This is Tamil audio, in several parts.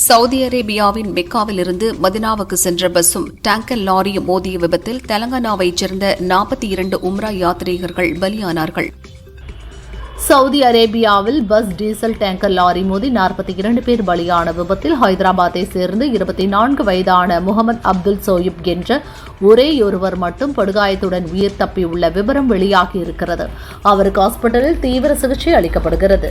சவுதி அரேபியாவின் மெக்காவிலிருந்து மதினாவுக்கு சென்ற பஸ்ஸும் டேங்கர் லாரியும் மோதிய விபத்தில் தெலங்கானாவைச் சேர்ந்த 42 உம்ரா யாத்ரீகர்கள் பலியானார்கள். சவுதி அரேபியாவில் பஸ் டீசல் டேங்கர் லாரி மோதி 42 பேர் பலியான விபத்தில் ஹைதராபாத்தை சேர்ந்து 24 வயதான முகமது அப்துல் சோயிப் என்ற ஒரேயொருவர் மட்டும் படுகாயத்துடன் உயிர் தப்பியுள்ள விவரம் வெளியாகியிருக்கிறது. அவருக்கு ஹாஸ்பிட்டலில் தீவிர சிகிச்சை அளிக்கப்படுகிறது.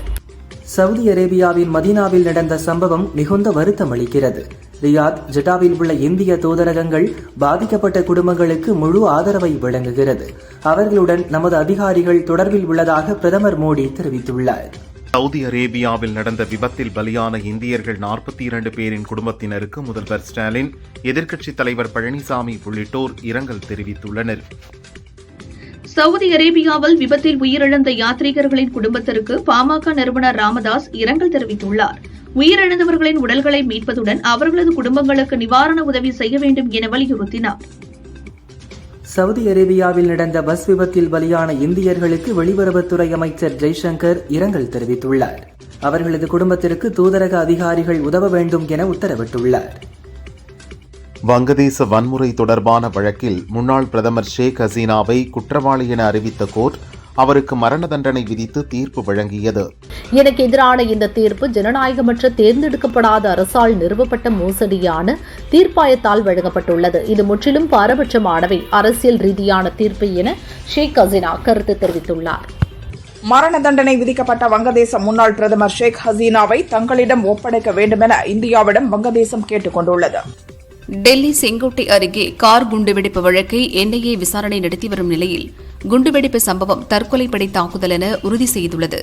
சவுதி அரேபியாவின் மதீனாவில் நடந்த சம்பவம் மிகுந்த வருத்தம் அளிக்கிறது. ரியாத், ஜெட்டாவில் உள்ள இந்திய தூதரகங்கள் பாதிக்கப்பட்ட குடும்பங்களுக்கு முழு ஆதரவை வழங்குகிறது. அவர்களுடன் நமது அதிகாரிகள் தொடர்பில் உள்ளதாக பிரதமர் மோடி தெரிவித்துள்ளார். சவுதி அரேபியாவில் நடந்த விபத்தில் பலியான இந்தியர்கள் 42 பேரின் குடும்பத்தினருக்கு முதல்வர் ஸ்டாலின், எதிர்க்கட்சித் தலைவர் பழனிசாமி உள்ளிட்டோர் இரங்கல் தெரிவித்துள்ளனர். சவுதி அரேபியாவில் விபத்தில் உயிரிழந்த யாத்ரீகர்களின் குடும்பத்திற்கு பாமக நிறுவனர் ராமதாஸ் இரங்கல் தெரிவித்துள்ளார். உயிரிழந்தவர்களின் உடல்களை மீட்பதுடன் அவர்களது குடும்பங்களுக்கு நிவாரண உதவி செய்ய வேண்டும் என வலியுறுத்தினார். சவுதி அரேபியாவில் நடந்த பஸ் விபத்தில் பலியான இந்தியர்களுக்கு வெளியுறவுத்துறை அமைச்சர் ஜெய்சங்கர் இரங்கல் தெரிவித்துள்ளார். அவர்களது குடும்பத்திற்கு தூதரக அதிகாரிகள் உதவ வேண்டும் என உத்தரவிட்டுள்ளார். வங்கதேச வன்முறை தொடர்பான வழக்கில் முன்னாள் பிரதமர் ஷேக் ஹசீனாவை குற்றவாளி என அறிவித்த கோர்ட் அவருக்கு மரண தண்டனை விதித்து தீர்ப்பு வழங்கியது. எனக்கு எதிரான இந்த தீர்ப்பு ஜனநாயகமற்ற தேர்ந்தெடுக்கப்படாத அரசால் நிறுவப்பட்ட மோசடியான தீர்ப்பாயத்தால் வழங்கப்பட்டுள்ளது. இது முற்றிலும் பாரபட்சமானவை, அரசியல் ரீதியான தீர்ப்பு என ஷேக் ஹசீனா கருத்து தெரிவித்துள்ளார். மரண தண்டனை விதிக்கப்பட்ட வங்கதேச முன்னாள் பிரதமர் ஷேக் ஹசீனாவை தங்களிடம் ஒப்படைக்க வேண்டுமென இந்தியாவிடம் வங்கதேசம் கேட்டுக் கொண்டுள்ளது. டெல்லி செங்கோட்டை அருகே கார் குண்டுவெடிப்பு வழக்கை என்ஐஏ விசாரணை நடத்தி வரும் நிலையில் குண்டுவெடிப்பு சம்பவம் தற்கொலைப்படை தாக்குதல் என உறுதி செய்துள்ளது.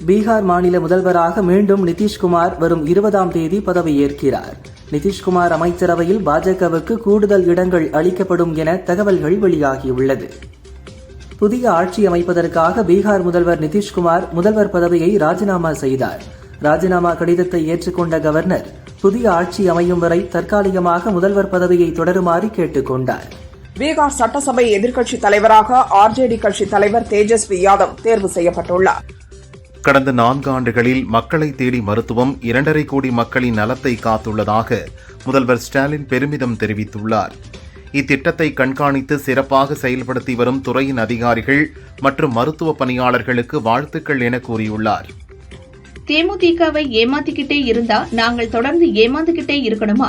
பீகார் மாநில முதல்வராக மீண்டும் நிதிஷ்குமார் வரும் 20ஆம் தேதி பதவியேற்கிறார். நிதிஷ்குமார் அமைச்சரவையில் பாஜகவுக்கு கூடுதல் இடங்கள் அளிக்கப்படும் என தகவல்கள் வெளியாகியுள்ளது. புதிய ஆட்சி அமைப்பதற்காக பீகார் முதல்வர் நிதிஷ்குமார் முதல்வர் பதவியை ராஜினாமா செய்தார். ராஜினாமா கடிதத்தை ஏற்றுக்கொண்ட கவர்னர் புதிய ஆட்சி அமையும் வரை தற்காலிகமாக முதல்வர் பதவியை தொடருமாறு கேட்டுக் கொண்டார். பீகார் சட்டசபை எதிர்க்கட்சித் தலைவராக ஆர்ஜேடி கட்சித் தலைவர் தேஜஸ்வி யாதவ் தேர்வு செய்யப்பட்டுள்ளார். கடந்த 4 ஆண்டுகளில் மக்களை தேடி மருத்துவம் 2.5 கோடி மக்களின் நலத்தை காத்துள்ளதாக முதல்வர் ஸ்டாலின் பெருமிதம் தெரிவித்துள்ளார். இத்திட்டத்தை கண்காணித்து சிறப்பாக செயல்படுத்தி வரும் துறையின் அதிகாரிகள் மற்றும் மருத்துவ பணியாளர்களுக்கு வாழ்த்துக்கள் என கூறியுள்ளார். தேமுதிகவை ஏமாத்திக்கிட்டே இருந்தா நாங்கள் தொடர்ந்து ஏமாந்துகிட்டே இருக்கணுமா?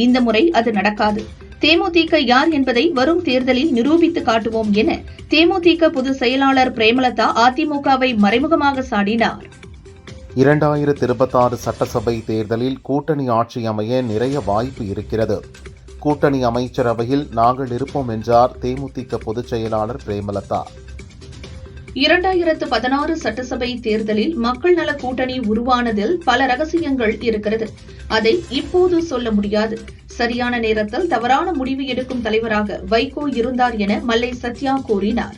இந்த முறை அது நடக்காது. தேமுதிக யார் என்பதை வரும் தேர்தலில் நிரூபித்து காட்டுவோம் என தேமுதிக பொதுச் செயலாளர் பிரேமலதா அதிமுகவை மறைமுகமாக சாடினார். 2026 சட்டசபை தேர்தலில் கூட்டணி ஆட்சி அமைய நிறைய வாய்ப்பு இருக்கிறது. கூட்டணி அமைச்சரவையில் நாங்கள் இருப்போம் என்றார் தேமுதிக பொதுச் செயலாளர் பிரேமலதா. 2016 சட்டசபை தேர்தலில் மக்கள் நல கூட்டணி உருவானதில் பல ரகசியங்கள் இருக்கிறது. அதை இப்போது சொல்ல முடியாது. சரியான நேரத்தில் தவறான முடிவு எடுக்கும் தலைவராக வைகோ இருந்தார் என மல்லை சத்யா கூறினார்.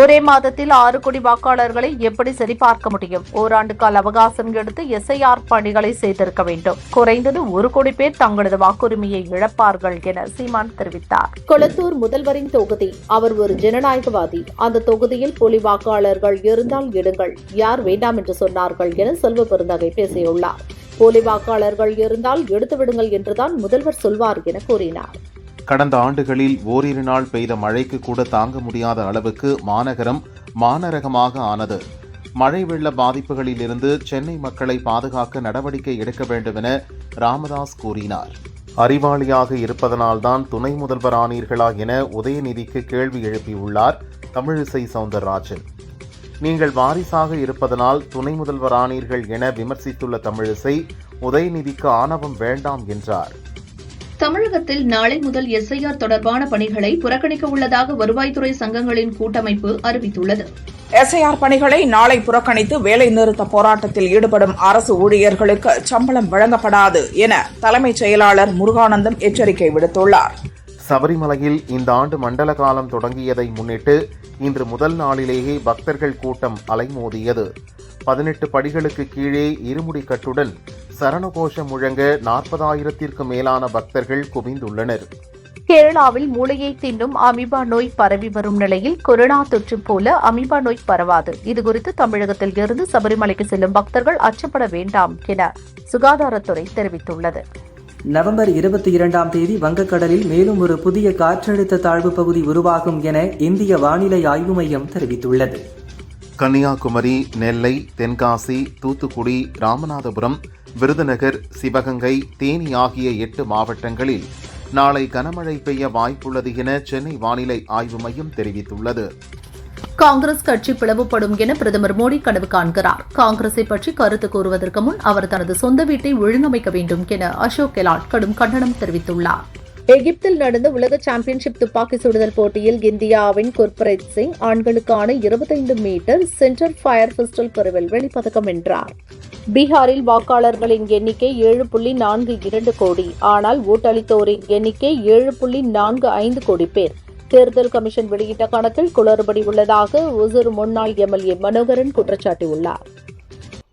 ஒரே மாதத்தில் 6 கோடி வாக்காளர்களை எப்படி சரிபார்க்க முடியும்? ஓராண்டு கால அவகாசம் எடுத்து எஸ்ஐஆர் பணிகளை செய்திருக்க வேண்டும். குறைந்தது 1 கோடி பேர் தங்களது வாக்குரிமையை இழப்பார்கள் என சீமான் தெரிவித்தார். கொளத்தூர் முதல்வரின் தொகுதி. அவர் ஒரு ஜனநாயகவாதி. அந்த தொகுதியில் போலி வாக்காளர்கள் இருந்தால் எடுங்கள், யார் வேண்டாம் என்று சொன்னார்கள் என செல்வ பெருந்தகை பேசியுள்ளார். போலி வாக்காளர்கள் இருந்தால் எடுத்துவிடுங்கள் என்றுதான் முதல்வர் சொல்வார் என கூறினார். கடந்த ஆண்டுகளில் ஓரிரு நாள் பெய்த மழைக்கு கூட தாங்க முடியாத அளவுக்கு மாநகரம் மாநரகமாக ஆனது. மழை வெள்ள பாதிப்புகளில் இருந்து சென்னை மக்களை பாதுகாக்க நடவடிக்கை எடுக்க வேண்டும் என ராமதாஸ் கூறினார். அறிவாளியாக இருப்பதனால்தான் துணை முதல்வர் ஆனீர்களா என உதயநிதிக்கு கேள்வி எழுப்பியுள்ளார் தமிழிசை சவுந்தரராஜன். நீங்கள் வாரிசாக இருப்பதனால் துணை முதல்வர் ஆனீர்கள் என விமர்சித்துள்ள தமிழிசை, உதயநிதிக்கு ஆணவம் வேண்டாம் என்றார். தமிழகத்தில் நாளை முதல் எஸ்ஐஆர் தொடர்பான பணிகளை புறக்கணிக்க உள்ளதாக வருவாய்த்துறை சங்கங்களின் கூட்டமைப்பு அறிவித்துள்ளது. எஸ்ஐஆர் பணிகளை நாளை புறக்கணித்து வேலை நிறுத்த போராட்டத்தில் ஈடுபடும் அரசு ஊழியர்களுக்கு சம்பளம் வழங்கப்படாது என தலைமைச் செயலாளர் முருகானந்தம் எச்சரிக்கை விடுத்துள்ளார். சபரிமலையில் இந்த ஆண்டு மண்டல காலம் தொடங்கியதை முன்னிட்டு இன்று முதல் நாளிலேயே பக்தர்கள் கூட்டம் அலைமோதியது. 18 படிகளுக்கு கீழே இருமுடி கட்டுடன் சரணகோஷம் முழங்க 40,000த்திற்கு மேலான பக்தர்கள் குவிந்துள்ளனர். கேரளாவில் மூளையை தின்னும் அமீபா நோய் பரவி வரும் நிலையில் கொரோனா தொற்று போல அமீபா நோய் பரவாது. இதுகுறித்து தமிழகத்தில் இருந்து சபரிமலைக்கு செல்லும் பக்தர்கள் அச்சப்பட வேண்டாம் என சுகாதாரத்துறை தெரிவித்துள்ளது. நவம்பர் 22ஆம் தேதி வங்கக்கடலில் மேலும் ஒரு புதிய காற்றழுத்த தாழ்வு பகுதி உருவாகும் என இந்திய வானிலை ஆய்வு மையம் தெரிவித்துள்ளது. கன்னியாகுமரி, நெல்லை, தென்காசி, தூத்துக்குடி, ராமநாதபுரம், விருதுநகர், சிவகங்கை, தேனி ஆகிய 8 மாவட்டங்களில் நாளை கனமழை பெய்ய வாய்ப்புள்ளது என சென்னை வானிலை ஆய்வு மையம் தெரிவித்துள்ளது. காங்கிரஸ் கட்சி பிளவுபடும் என பிரதமர் மோடி கனவு காண்கிறார். காங்கிரஸை பற்றி கருத்து கூறுவதற்கு முன் அவர் தனது சொந்த வீட்டை ஒழுங்கமைக்க வேண்டும் என அசோக் கெலாட் கடும் கண்டனம் தெரிவித்துள்ளார். எகிப்தில் நடந்த உலக சாம்பியன்ஷிப் துப்பாக்கி சுடுதல் போட்டியில் இந்தியாவின் குர்பிரீத் சிங் ஆண்களுக்கான 25 மீட்டர் சென்டர் ஃபயர் பிஸ்டல் பிரிவில் வெள்ளிப்பதக்கம் வென்றார். பீகாரில் வாக்காளர்களின் எண்ணிக்கை 7.42 கோடி. ஆனால் ஓட்டளித்தோரின் எண்ணிக்கை 7.45 கோடி பேர். தேர்தல் கமிஷன் வெளியிட்ட கணக்கில் குளறுபடி உள்ளதாக ஒசூர் முன்னாள் எம்எல்ஏ மனோகரன் குற்றச்சாட்டியுள்ளார்.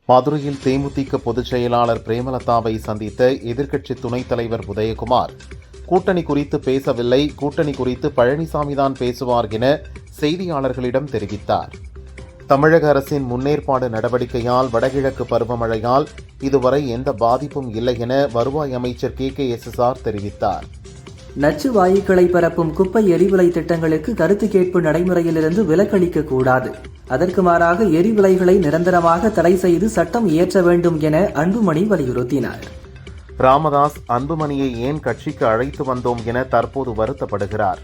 மதுரையில் தேமுதிக பொதுச் செயலாளர் பிரேமலதாவை சந்தித்த எதிர்க்கட்சி துணைத் தலைவர் உதயகுமார் கூட்டணி குறித்து பேசவில்லை, கூட்டணி குறித்து பழனிசாமிதான் பேசுவார் என செய்தியாளர்களிடம் தெரிவித்தார். தமிழக அரசின் முன்னேற்பாடு நடவடிக்கையால் வடகிழக்கு பருவமழையால் இதுவரை எந்த பாதிப்பும் இல்லை என வருவாய் அமைச்சர் KKSSR தெரிவித்தார். நச்சு வாயுக்களை பரப்பும் குப்பை எரிவிலை திட்டங்களுக்கு கருத்து கேட்பு நடைமுறையிலிருந்து விலக்களிக்க கூடாது. அதற்கு மாறாக எரிவிலைகளை நிரந்தரமாக தடை செய்து சட்டம் இயற்ற வேண்டும் என அன்புமணி வலியுறுத்தினார். ராமதாஸ் அன்புமணியை ஏன் கட்சிக்கு அழைத்து வந்தோம் என தற்போது வருத்தப்படுகிறார்.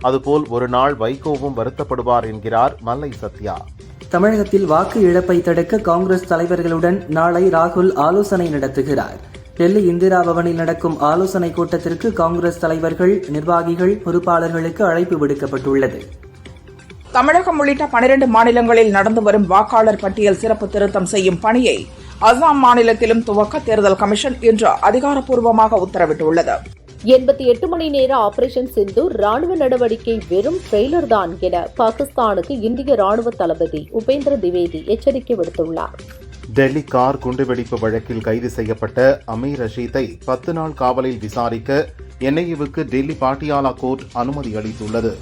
அதுபோல் ஒரு நாள் வைகோவும் வருத்தப்படுவார் என்கிறார் மல்லை சத்யா. தமிழகத்தில் வாக்கு இழப்பை தடுக்க காங்கிரஸ் தலைவர்களுடன் நாளை ராகுல் ஆலோசனை நடத்துகிறார். டெல்லி இந்திரா பவனில் நடக்கும் ஆலோசனை கூட்டத்திற்கு காங்கிரஸ் தலைவர்கள், நிர்வாகிகள், பொறுப்பாளர்களுக்கு அழைப்பு விடுக்கப்பட்டுள்ளது. தமிழகம் உள்ளிட்ட 12 மாநிலங்களில் நடந்து வரும் வாக்காளர் பட்டியல் சிறப்பு திருத்தம் செய்யும் பணியை அசாம் மாநிலத்திலும் துவக்க தேர்தல் கமிஷன் இன்று அதிகாரப்பூர்வமாக உத்தரவிட்டுள்ளது. 88 மணி நேர ஆபரேஷன் சிந்தூர் ராணுவ நடவடிக்கை வெறும் ட்ரெய்லர் தான் என பாகிஸ்தானுக்கு இந்திய ராணுவ தளபதி உபேந்திர திவேதி எச்சரிக்கை விடுத்துள்ளார். டெல்லி கார் குண்டுவெடிப்பு வழக்கில் கைது செய்யப்பட்ட அமீர் ரஷீதை 10 நாள் காவலில் விசாரிக்க NIA-வுக்கு டெல்லி பாட்டியாலா கோர்ட் அனுமதி அளித்துள்ளது.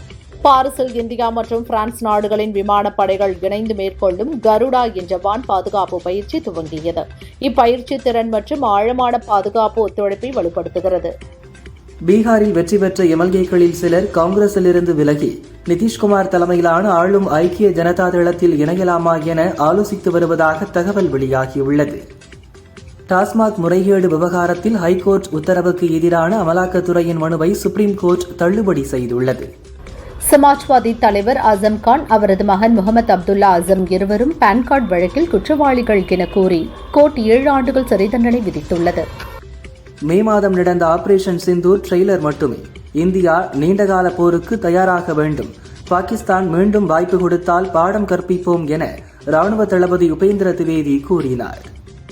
பாரிஸில் இந்தியா மற்றும் பிரான்ஸ் நாடுகளின் விமானப்படைகள் இணைந்து மேற்கொள்ளும் கருடா என்ற வான் பாதுகாப்பு பயிற்சி துவங்கியது. இப்பயிற்சி திறன் மற்றும் ஆழமான பாதுகாப்பு ஒத்துழைப்பை வலுப்படுத்துகிறது. பீகாரில் வெற்றி பெற்ற எம்எல்ஏக்களில் சிலர் காங்கிரசிலிருந்து விலகி நிதிஷ்குமார் தலைமையிலான ஆளும் ஐக்கிய ஜனதா தளத்தில் இணையலாமா என ஆலோசித்து வருவதாக தகவல் வெளியாகியுள்ளது. டாஸ்மாக் முறைகேடு விவகாரத்தில் ஹைகோர்ட் உத்தரவுக்கு எதிரான அமலாக்கத்துறையின் மனுவை சுப்ரீம் கோர்ட் தள்ளுபடி செய்துள்ளது. சமாஜ்வாதி தலைவர் அசம் கான், அவரது மகன் முகமது அப்துல்லா அசம் இருவரும் பான் கார்டு வழக்கில் குற்றவாளிகள் என கூறி கோர்ட் 7 ஆண்டுகள் சிறை தண்டனை விதித்துள்ளது. மே மாதம் நடந்த ஆபரேஷன் சிந்தூர் ட்ரெய்லர் மட்டுமே. இந்தியா நீண்டகால போருக்கு தயாராக வேண்டும். பாகிஸ்தான் மீண்டும் வாய்ப்பு கொடுத்தால் பாடம் கற்பிப்போம் என ராணுவ தளபதி உபேந்திர திவேதி கூறினார்.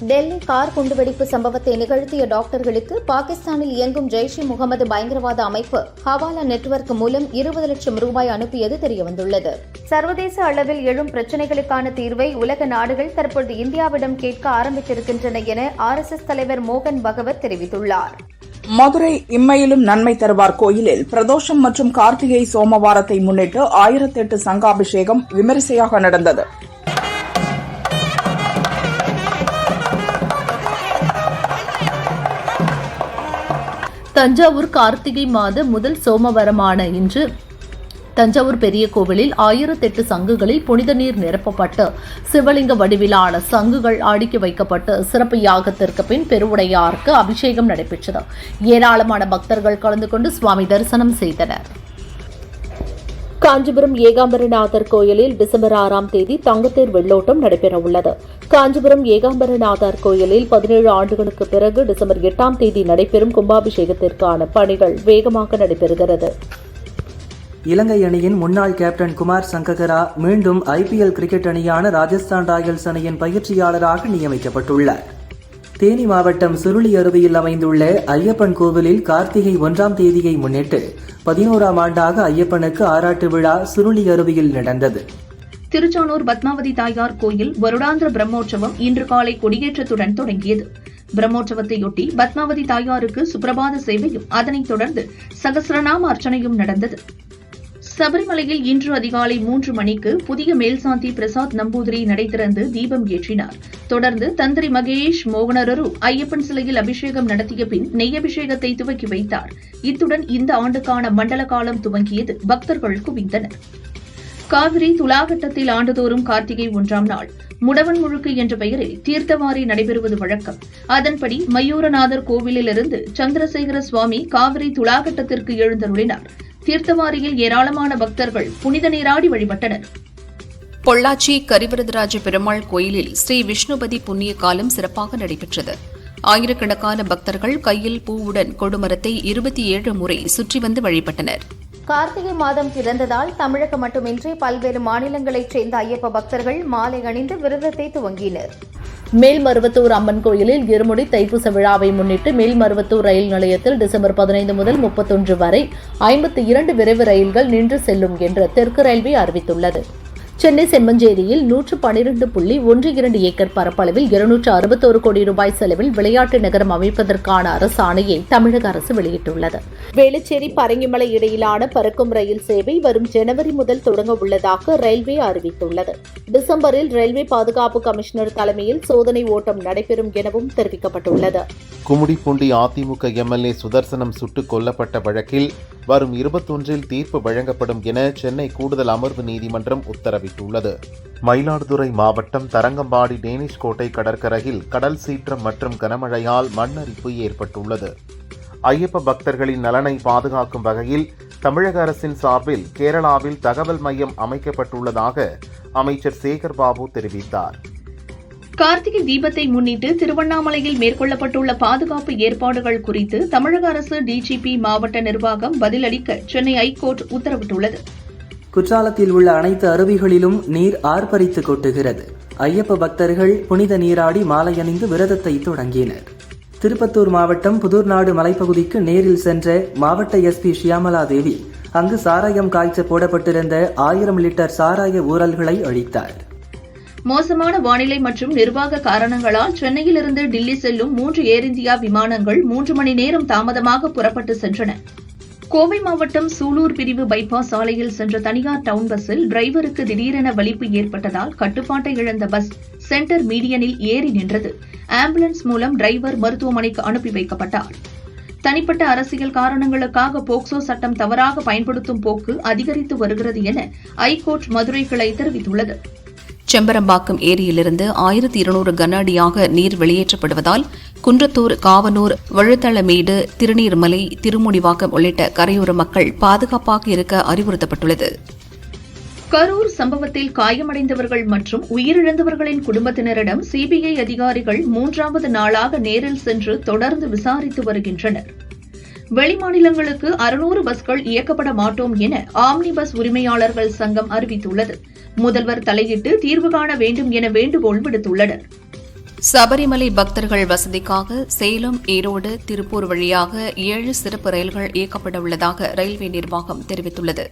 டெல்லி கார் குண்டுவெடிப்பு சம்பவத்தை நிகழ்த்திய டாக்டர்களுக்கு பாகிஸ்தானில் இயங்கும் ஜெய்ஷ் இ முகமது பயங்கரவாத அமைப்பு ஹவாலா நெட்வொர்க் மூலம் 20 லட்சம் ரூபாய் அனுப்பியது தெரியவந்துள்ளது. சர்வதேச அளவில் எழும் பிரச்சினைகளுக்கான தீர்வை உலக நாடுகள் தற்போது இந்தியாவிடம் கேட்க ஆரம்பித்திருக்கின்றன என RSS தலைவர் மோகன் பகவத் தெரிவித்துள்ளார். மதுரை இம்மையிலும் நன்மை தருவார் கோயிலில் பிரதோஷம் மற்றும் கார்த்திகை சோமவாரத்தை முன்னிட்டு 1008 சங்காபிஷேகம் விமரிசையாக நடந்தது. தஞ்சாவூர் கார்த்திகை மாத முதல் சோமவாரமான இன்று தஞ்சாவூர் பெரிய கோவிலில் 1008 சங்குகளில் புனித நீர் நிரப்பப்பட்டு சிவலிங்க வடிவிலான சங்குகள் அடுக்கி வைக்கப்பட்டு சிறப்பு யாகத்திற்கு பின் பெருவுடையாருக்கு அபிஷேகம் நடைபெற்றது. ஏராளமான பக்தர்கள் கலந்து கொண்டு சுவாமி தரிசனம் செய்தனர். காஞ்சிபுரம் ஏகாம்பரநாதர் கோயிலில் டிசம்பர் 6ஆம் தேதி தங்கத்தேர் வெள்ளோட்டம் நடைபெறவுள்ளது. காஞ்சிபுரம் ஏகாம்பரநாதர் கோயிலில் 17 ஆண்டுகளுக்கு பிறகு டிசம்பர் 8ஆம் தேதி நடைபெறும் கும்பாபிஷேகத்திற்கான பணிகள் வேகமாக நடைபெறுகிறது. இலங்கை அணியின் முன்னாள் கேப்டன் குமார் சங்ககரா மீண்டும் IPL கிரிக்கெட் அணியான ராஜஸ்தான் ராயல்ஸ் அணியின் பயிற்சியாளராக நியமிக்கப்பட்டுள்ளார். தேனி மாவட்டம் சுருளி அருவியில் அமைந்துள்ள ஐயப்பன் கோவிலில் கார்த்திகை 1ஆம் தேதியை முன்னிட்டு 11ஆம் ஆண்டாக ஐயப்பனுக்கு ஆராட்டு விழா சுருளி அருவியில் நடந்தது. திருச்சானூர் பத்மாவதி தாயார் கோயில் வருடாந்திர பிரம்மோற்சவம் இன்று காலை கொடியேற்றத்துடன் தொடங்கியது. பிரம்மோற்சவத்தையொட்டி பத்மாவதி தாயாருக்கு சுப்பிரபாத சேவையும் அதனைத் தொடர்ந்து சகஸ்ரநாம அர்ச்சனையும் நடந்தது. சபரிமலையில் இன்று அதிகாலை 3 மணிக்கு புதிய மேல்சாந்தி பிரசாத் நம்பூதிரி நடை திறந்து தீபம் ஏற்றினார். தொடர்ந்து தந்திரி மகேஷ் மோகனரரு ஐயப்பன் சிலையில் அபிஷேகம் நடத்திய பின் நெய் அபிஷேகத்தை துவக்கி வைத்தார். இத்துடன் இந்த ஆண்டுக்கான மண்டல காலம் துவங்கியது. பக்தர்கள் குவிந்தனர். காவிரி துலாகட்டத்தில் ஆண்டுதோறும் கார்த்திகை 1ஆம் நாள் முடவன் முழுக்கு என்ற பெயரில் தீர்த்தவாரி நடைபெறுவது வழக்கம். அதன்படி மயூரநாதர் கோவிலிலிருந்து சந்திரசேகர சுவாமி காவிரி துலாகட்டத்திற்கு எழுந்தருளினார். தீர்த்தவாரியில் ஏராளமான பக்தர்கள் புனித நீராடி வழிபட்டனர். பொள்ளாச்சி கரிவரதராஜ பெருமாள் கோயிலில் ஸ்ரீ விஷ்ணுபதி புண்ணிய காலம் சிறப்பாக நடைபெற்றது. ஆயிரக்கணக்கான பக்தர்கள் கையில் பூவுடன் கொடிமரத்தை 27 முறை சுற்றி வந்து வழிபட்டனர். கார்த்திகை மாதம் பிறந்ததால் தமிழகம் மட்டுமின்றி பல்வேறு மாநிலங்களைச் சேர்ந்த ஐயப்ப பக்தர்கள் மாலை அணிந்து விரதத்தை துவங்கினர். மேல்மருவத்தூர் அம்மன் கோயிலில் இருமுடி தைப்பூச விழாவை முன்னிட்டு மேல்மருவத்தூர் ரயில் நிலையத்தில் டிசம்பர் 15 முதல் 31 வரை 52 விரைவு ரயில்கள் நின்று செல்லும் என்று தெற்கு ரயில்வே அறிவித்துள்ளது. சென்னை செம்மஞ்சேரியில் 112.12 ஏக்கர் பரப்பளவில் 261 கோடி ரூபாய் செலவில் விளையாட்டு நகரம் அமைப்பதற்கான அரசாணையை தமிழக அரசு வெளியிட்டுள்ளது. வேளச்சேரி பரங்கிமலை இடையிலான பறக்கும் ரயில் சேவை வரும் ஜனவரி முதல் தொடங்க உள்ளதாக ரயில்வே அறிவித்துள்ளது. டிசம்பரில் ரயில்வே பாதுகாப்பு கமிஷனர் தலைமையில் சோதனை ஓட்டம் நடைபெறும் எனவும் தெரிவிக்கப்பட்டுள்ளது. கும்மிடிப்பூண்டி அதிமுக எம்எல்ஏ சுதர்சனம் சுட்டுக் கொல்லப்பட்ட வழக்கில் வரும் 21இல் தீர்ப்பு வழங்கப்படும் என சென்னை கூடுதல் அமர்வு நீதிமன்றம் உத்தரவிட்டுள்ளது. மயிலாடுதுறை மாவட்டம் தரங்கம்பாடி டேனிஷ் கோட்டை கடற்கரையில் கடல் சீற்றம் மற்றும் கனமழையால் மண்ணரிப்பு ஏற்பட்டுள்ளது. ஐயப்ப பக்தர்களின் நலனை பாதுகாக்கும் வகையில் தமிழக அரசின் சார்பில் கேரளாவில் தகவல் மையம் அமைக்கப்பட்டுள்ளதாக அமைச்சர் சேகர் பாபு தெரிவித்தார். கார்த்திகை தீபத்தை முன்னிட்டு திருவண்ணாமலையில் மேற்கொள்ளப்பட்டுள்ள பாதுகாப்பு ஏற்பாடுகள் குறித்து தமிழக அரசு டிஜிபி மாவட்ட நிர்வாகம் பதிலளிக்க சென்னை ஐகோர்ட் உத்தரவிட்டுள்ளது. குற்றாலத்தில் உள்ள அனைத்து அருவிகளிலும் நீர் ஆர்ப்பரித்து கொட்டுகிறது. ஐயப்ப பக்தர்கள் புனித நீராடி மாலை அணிந்து விரதத்தை தொடங்கினர். திருப்பத்தூர் மாவட்டம் புதூர்நாடு மலைப்பகுதிக்கு நேரில் சென்ற மாவட்ட எஸ்பி ஷியாமலா தேவி அங்கு சாராயம் காய்ச்ச போடப்பட்டிருந்த 1000 லிட்டர் சாராய ஊரல்களை அழித்தார். மோசமான வானிலை மற்றும் நிர்வாக காரணங்களால் சென்னையிலிருந்து டில்லி செல்லும் 3 ஏர் இந்தியா விமானங்கள் 3 மணி நேரம் தாமதமாக புறப்பட்டு சென்றன. கோவை மாவட்டம் சூலூர் பிரிவு பைபாஸ் சாலையில் சென்ற தனியார் டவுன் பஸ்ஸில் டிரைவருக்கு திடீரென வலிப்பு ஏற்பட்டதால் கட்டுப்பாட்டை இழந்த பஸ் சென்டர் மீடியனில் ஏறி நின்றது. ஆம்புலன்ஸ் மூலம் டிரைவர் மருத்துவமனைக்கு அனுப்பி வைக்கப்பட்டார். தனிப்பட்ட அரசியல் காரணங்களுக்காக போக்சோ சட்டம் தவறாக பயன்படுத்தும் போக்கு அதிகரித்து வருகிறது என ஐகோர்ட் மதுரை கிளை தெரிவித்துள்ளது. செம்பரம்பாக்கம் ஏரியிலிருந்து 1200 கன அடியாக நீர் வெளியேற்றப்படுவதால் குன்றத்தூர், காவனூர், வழுத்தளமேடு, திருநீர்மலை, திருமுடிவாக்கம் உள்ளிட்ட கரையோர மக்கள் பாதுகாப்பாக இருக்க அறிவுறுத்தப்பட்டுள்ளது. கரூர் சம்பவத்தில் காயமடைந்தவர்கள் மற்றும் உயிரிழந்தவர்களின் குடும்பத்தினரிடம் சிபிஐ அதிகாரிகள் 3வது நாளாக நேரில் சென்று தொடர்ந்து விசாரித்து வருகின்றனர். வெளிமாநிலங்களுக்கு 600 பஸ்கள் இயக்கப்பட மாட்டோம் என ஆம்னி பஸ் உரிமையாளர்கள் சங்கம் அறிவித்துள்ளது. முதல்வர் தலையிட்டு தீர்வு காண வேண்டும் என வேண்டுகோள் விடுத்துள்ளனர். சபரிமலை பக்தர்கள் வசதிக்காக சேலம், ஈரோடு, திருப்பூர் வழியாக 7 சிறப்பு ரயில்கள் இயக்கப்பட உள்ளதாக ரயில்வே நிர்வாகம் தெரிவித்துள்ளது.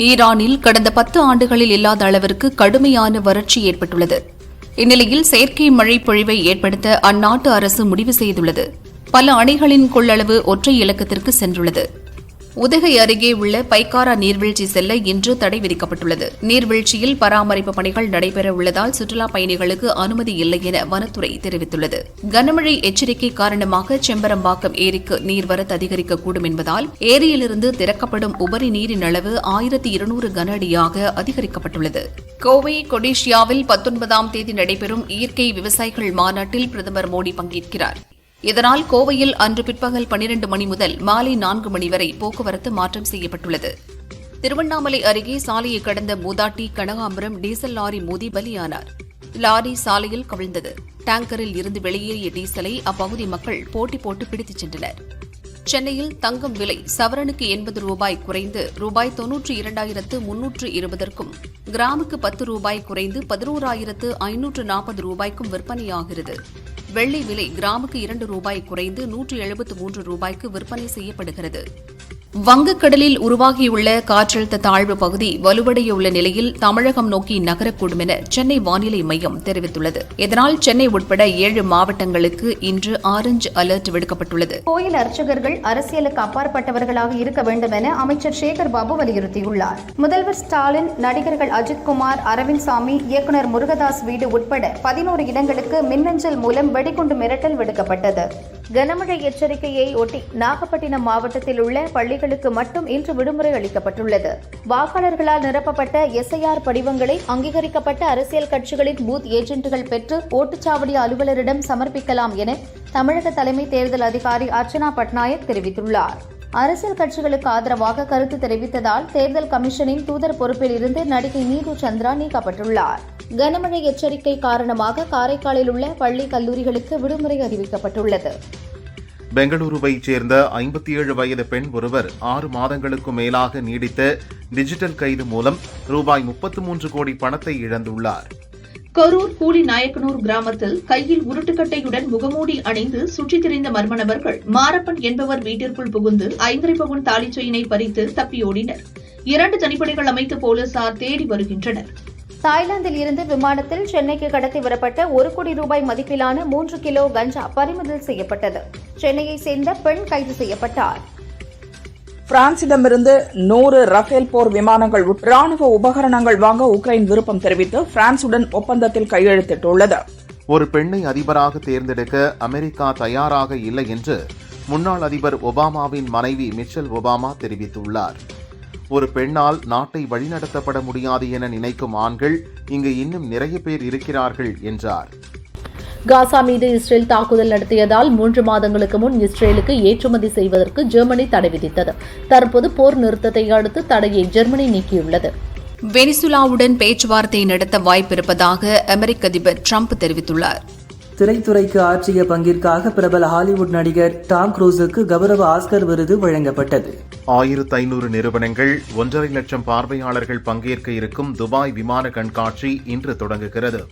ஈரானில் கடந்த 10 ஆண்டுகளில் இல்லாத அளவிற்கு கடுமையான வறட்சி ஏற்பட்டுள்ளது. இந்நிலையில் செயற்கை மழை பொழிவை ஏற்படுத்த அந்நாட்டு அரசு முடிவு செய்துள்ளது. பல அணைகளின் கொள்ளளவு ஒற்றை இலக்கத்திற்கு சென்றுள்ளது. உதகை அருகே உள்ள பைக்காரா நீர்வீழ்ச்சி செல்ல இன்று தடை விதிக்கப்பட்டுள்ளது. நீர்வீழ்ச்சியில் பராமரிப்பு பணிகள் நடைபெற உள்ளதால் சுற்றுலாப் பயணிகளுக்கு அனுமதி இல்லை என வனத்துறை தெரிவித்துள்ளது. கனமழை எச்சரிக்கை காரணமாக செம்பரம்பாக்கம் ஏரிக்கு நீர்வரத்து அதிகரிக்கக்கூடும் என்பதால் ஏரியிலிருந்து திறக்கப்படும் உபரி நீரின் அளவு 1200 கன அடியாக அதிகரிக்கப்பட்டுள்ளது. கோவை கொடிஷியாவில் 19ஆம் தேதி நடைபெறும் இயற்கை விவசாயிகள் மாநாட்டில் பிரதமர் மோடி பங்கேற்கிறார். இதனால் கோவையில் அன்று பிற்பகல் 12 மணி முதல் மாலை 4 மணி வரை போக்குவரத்து மாற்றம் செய்யப்பட்டுள்ளது. திருவண்ணாமலை அருகே சாலையை கடந்த மூதாட்டி கனகாம்பரம் டீசல் லாரி மோதி பலியானார். லாரி சாலையில் கவிழ்ந்தது. டேங்கரில் இருந்து வெளியேறிய டீசலை அப்பகுதி மக்கள் போட்டி போட்டு பிடித்துச் சென்றனர். சென்னையில் தங்கம் விலை சவரனுக்கு 80 ரூபாய் குறைந்து ரூபாய் 92,320க்கும், கிராமுக்கு 10 ரூபாய் குறைந்து 11,540 ரூபாய்க்கும் விற்பனையாகிறது. வெள்ளி விலை கிராமுக்கு 2 ரூபாய் குறைந்து 173 ரூபாய்க்கு விற்பனை செய்யப்படுகிறது. வங்கக்கடலில் உருவாகியுள்ள காற்றழுத்த தாழ்வு பகுதி வலுவடையுள்ள நிலையில் தமிழகம் நோக்கி நகரக்கூடும் என சென்னை வானிலை மையம் தெரிவித்துள்ளது. இதனால் சென்னை உட்பட 7 மாவட்டங்களுக்கு இன்று ஆரஞ்சு அலர்ட் விடுக்கப்பட்டுள்ளது. கோயில் அர்ச்சகர்கள் அரசியலுக்கு அப்பாற்பட்டவர்களாக இருக்க வேண்டும் என அமைச்சர் சேகர் பாபு வலியுறுத்தியுள்ளார். முதல்வர் ஸ்டாலின், நடிகர்கள் அஜித்குமார், அரவிந்த் சாமி, இயக்குநர் முருகதாஸ் வீடு உட்பட 11 இடங்களுக்கு மின்னஞ்சல் மூலம் வெடிகுண்டு மிரட்டல் விடுக்கப்பட்டது. கனமழை எச்சரிக்கையை ஒட்டி நாகப்பட்டினம் மாவட்டத்தில் உள்ள பள்ளிகளுக்கு மட்டும் இன்று விடுமுறை அளிக்கப்பட்டுள்ளது. வாக்காளர்களால் நிரப்பப்பட்ட SIR படிவங்களை அங்கீகரிக்கப்பட்ட அரசியல் கட்சிகளின் பூத் ஏஜென்ட்டுகள் பெற்று ஓட்டுச்சாவடி அலுவலரிடம் சமர்ப்பிக்கலாம் என தமிழக தலைமை தேர்தல் அதிகாரி அர்ச்சனா பட்நாயக் தெரிவித்துள்ளார். அரசியல் கட்சிகளுக்கு ஆதரவாக கருத்து தெரிவித்ததால் தேர்தல் கமிஷனின் தூதர் பொறுப்பில் இருந்து நடிகை நீது சந்திரா நீக்கப்பட்டுள்ளார். கனமழை எச்சரிக்கை காரணமாக காரைக்காலில் உள்ள பள்ளி கல்லூரிகளுக்கு விடுமுறை அறிவிக்கப்பட்டுள்ளது. பெங்களூருவைச் சேர்ந்த 57 வயது பெண் ஒருவர் 6 மாதங்களுக்கும் மேலாக நீடித்த டிஜிட்டல் கைது மூலம் ரூபாய் 33 கோடி பணத்தை இழந்துள்ளார். கரூர் பூலிநாயக்கனூர் கிராமத்தில் கையில் உருட்டுக்கட்டையுடன் முகமூடி அணிந்து சுற்றித் திரிந்த மர்ம நபர்கள் மாரப்பன் என்பவர் வீட்டிற்குள் புகுந்து 5.5 பவுன் தாலிச் செயினை பறித்து தப்பியோடினர். 2 தனிப்படைகள் அமைத்து போலீசார் தேடி வருகின்றனர். தாய்லாந்தில் இருந்து விமானத்தில் சென்னைக்கு கடத்தி வரப்பட்ட 1 கோடி ரூபாய் மதிப்பிலான 3 கிலோ கஞ்சா பறிமுதல் செய்யப்பட்டது. சென்னையை சேர்ந்த பெண் கைது செய்யப்பட்டார். பிரான்சிடமிருந்து 100 ரஃபேல் போர் விமானங்கள் ராணுவ உபகரணங்கள் வாங்க உக்ரைன் விருப்பம் தெரிவித்து பிரான்சுடன் ஒப்பந்தத்தில் கையெழுத்திட்டுள்ளது. ஒரு பெண்ணை அதிபராக தேர்ந்தெடுக்க அமெரிக்கா தயாராக இல்லை என்று முன்னாள் அதிபர் ஒபாமாவின் மனைவி மிச்சல் ஒபாமா தெரிவித்துள்ளார். ஒரு பெண்ணால் நாட்டை வழிநடத்தப்பட முடியாது என நினைக்கும் ஆண்கள் இங்கு இன்னும் நிறைய பேர் இருக்கிறார்கள் என்றார். காசா மீது இஸ்ரேல் தாக்குதல் நடத்தியதால் 3 மாதங்களுக்கு முன் இஸ்ரேலுக்கு ஏற்றுமதி செய்வதற்கு ஜெர்மனி தடை விதித்தது. தற்போது போர் நிறுத்தத்தை அடுத்து தடையை ஜெர்மனி நீக்கியுள்ளது. வெனிசுலாவுடன் பேச்சுவார்த்தை நடத்த வாய்ப்பிருப்பதாக அமெரிக்க அதிபர் ட்ரம்ப் தெரிவித்துள்ளார். திரைத்துறைக்கு ஆற்றிய பங்கிற்காக பிரபல ஹாலிவுட் நடிகர் டாம் குரூஸுக்கு கௌரவ ஆஸ்கர் விருது வழங்கப்பட்டது. 1500 நிறுவனங்கள் 1.5 லட்சம் பார்வையாளர்கள் பங்கேற்க இருக்கும் துபாய் விமான கண்காட்சி இன்று தொடங்குகிறது.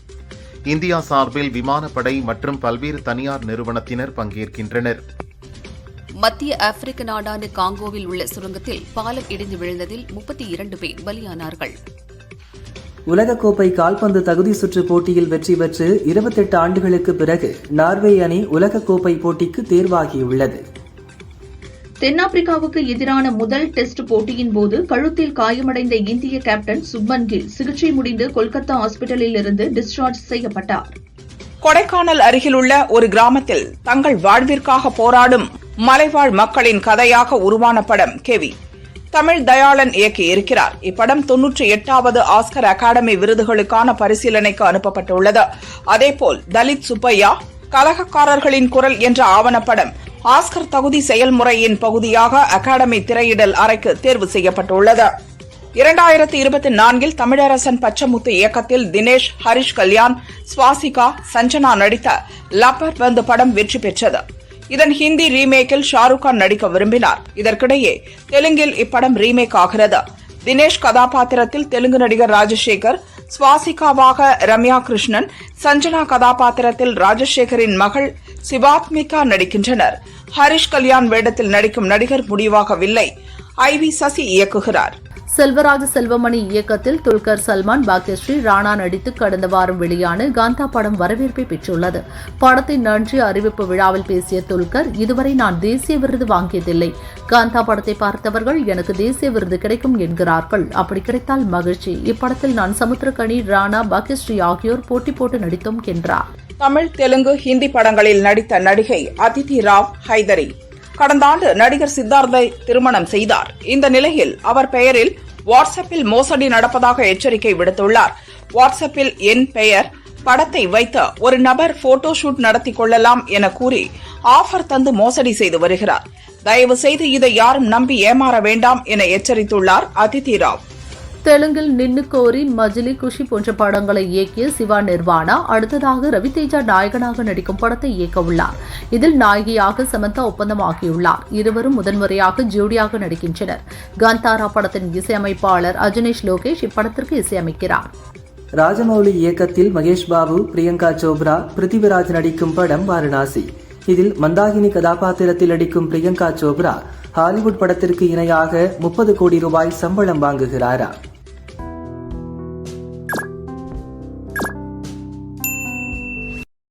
இந்தியா சார்பில் விமானப்படை மற்றும் பல்வேறு தனியார் நிறுவனத்தினர் பங்கேற்கின்றனர். மத்திய ஆப்பிரிக்க நாடான காங்கோவில் உள்ள சுரங்கத்தில் பாலம் இடிந்து விழுந்ததில் 32 பேர் பலியானார்கள். உலகக்கோப்பை கால்பந்து தகுதி சுற்று போட்டியில் வெற்றி பெற்று 28 ஆண்டுகளுக்கு பிறகு நார்வே அணி உலகக்கோப்பை போட்டிக்கு தேர்வாகியுள்ளது. தென்னாப்பிரிக்காவுக்கு எதிரான முதல் டெஸ்ட் போட்டியின் போது கழுத்தில் காயமடைந்த இந்திய கேப்டன் சுப்மன் கில் சிகிச்சை முடிந்து கொல்கத்தா ஹாஸ்பிட்டலில் இருந்து டிஸ்சார்ஜ் செய்யப்பட்டார். கொடைக்கானல் அருகிலுள்ள ஒரு கிராமத்தில் தங்கள் வாழ்விற்காக போராடும் மலைவாழ் மக்களின் கதையாக உருவான படம் கேவி. தமிழ் தயாளன் இயக்கியிருக்கிறார். இப்படம் 98வது ஆஸ்கர் அகாடமி விருதுகளுக்கான பரிசீலனைக்கு அனுப்பப்பட்டுள்ளது. அதேபோல் தலித் சுப்பையா, கலகக்காரர்களின் குரல் என்ற ஆவணப்படம் ஆஸ்கர் தகுதி செயல்முறையின் பகுதியாக அகாடமி திரையிடல் அறைக்கு தேர்வு செய்யப்பட்டுள்ளது. 2024 தமிழரசன் பச்சமுத்து இயக்கத்தில் தினேஷ், ஹரிஷ் கல்யாண், ஸ்வாசிகா, சஞ்சனா நடித்த லப்பர் பந்து படம் வெற்றி பெற்றது. இதன் ஹிந்தி ரீமேக்கில் ஷாருக் கான் நடிக்க விரும்பினார். இதற்கிடையே தெலுங்கில் இப்படம் ரீமேக் ஆகிறது. தினேஷ் கதாபாத்திரத்தில் தெலுங்கு நடிகர் ராஜசேகர், ஸ்வாசிகாவாக ரம்யா கிருஷ்ணன், சஞ்சனா கதாபாத்திரத்தில் ராஜசேகரின் மகள் சிவாத்மிகா நடிக்கின்றனர். ஹரிஷ் கல்யாண் வேடத்தில் நடிக்கும் நடிகர் முடிவாகவில்லை. IV சசி இயக்குகிறார். செல்வராஜ் செல்வமணி இயக்கத்தில் துல்கர் சல்மான், பாக்யஸ்ரீ, ராணா நடித்து கடந்த வாரம் வெளியான காந்தா படம் வரவேற்பை பெற்றுள்ளது. படத்தின் நன்றி அறிவிப்பு விழாவில் பேசிய துல்கர், இதுவரை நான் தேசிய விருது வாங்கியதில்லை. காந்தா படத்தை பார்த்தவர்கள் எனக்கு தேசிய விருது கிடைக்கும் என்கிறார்கள். அப்படி கிடைத்தால் மகிழ்ச்சி. இப்படத்தில் நான் சமுத்திரகனி, ராணா, பாக்யஸ்ரீ ஆகியோர் போட்டி போட்டு நடித்தோம் என்றார். தமிழ், தெலுங்கு, ஹிந்தி படங்களில் நடித்த நடிகை அதிதி ராவ் ஹைதரி கடந்த ஆண்டு நடிகர் சித்தார்த்தை திருமணம் செய்தார். இந்த நிலையில் அவர் பெயரில் வாட்ஸ்அப்பில் மோசடி நடப்பதாக எச்சரிக்கை விடுத்துள்ளார். வாட்ஸ்அப்பில் என் பெயர், படத்தை வைத்து ஒரு நபர் போட்டோ ஷூட் நடத்தி கொள்ளலாம் என கூறி ஆஃபர் தந்து மோசடி செய்து வருகிறார். தயவு செய்து இதை யாரும் நம்பி ஏமாற வேண்டாம் என எச்சரித்துள்ளார் அதிதி ராவ். தெலுங்கில் நின்னு கோரி, மஜிலி, குஷி போன்ற படங்களை இயக்கிய சிவா நிர்வாணா அடுத்ததாக ரவிதேஜா நாயகனாக நடிக்கும் படத்தை இயக்க உள்ளார். இதில் நாயகியாக சமந்தா ஒப்பந்தமாகியுள்ளார். இருவரும் முதன்முறையாக ஜோடியாக நடிக்கின்றனர். காந்தாரா படத்தின் இசையமைப்பாளர் அஜனேஷ் லோகேஷ் இப்படத்திற்கு இசையமைக்கிறார். ராஜமௌலி இயக்கத்தில் மகேஷ் பாபு, பிரியங்கா சோப்ரா, பிருத்திவிராஜ் நடிக்கும் படம் வாரணாசி. இதில் மந்தாகினி கதாபாத்திரத்தில் நடிக்கும் பிரியங்கா சோப்ரா ஹாலிவுட் படத்திற்கு இணையாக 30 கோடி ரூபாய் சம்பளம் வாங்குகிறாராம்.